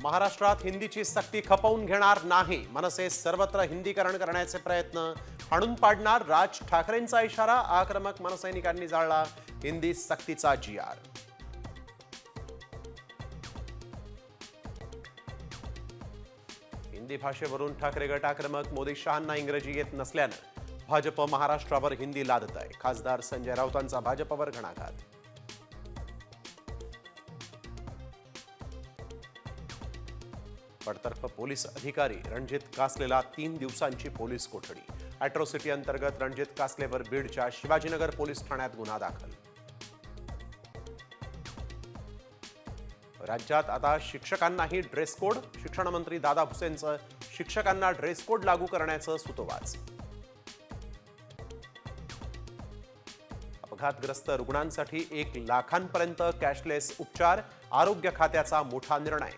महाराष्ट्रात हिंदीची सक्ती खपवून घेणार नाही, मनसे सर्वत्र हिंदीकरण करण्याचे प्रयत्न हाणून पाडणार, राज ठाकरेंचा इशारा. आक्रमक मनसैनिकांनी जाळला हिंदी सक्तीचा GR. हिंदी भाषेवरून ठाकरे गट आक्रमक, मोदी शहांना इंग्रजी येत नसल्यानं भाजप महाराष्ट्रावर हिंदी लादत आहे. खासदार संजय राऊतांचा भाजपवर घणाघात. बडतर्फ पोलीस अधिकारी रणजित कासलेला 3 दिवसांची पोलीस कोठडी. अॅट्रॉसिटी अंतर्गत रणजित कासलेवर बीडच्या शिवाजीनगर पोलीस ठाण्यात गुन्हा दाखल. राज्यात आता शिक्षकांनाही ड्रेस कोड. शिक्षण मंत्री दादा भुसेंचं शिक्षकांना ड्रेस कोड लागू करण्याचं सुतोवाच. अपघातग्रस्त रुग्णांसाठी 1 लाखांपर्यंत कॅशलेस उपचार, आरोग्य खात्याचा मोठा निर्णय.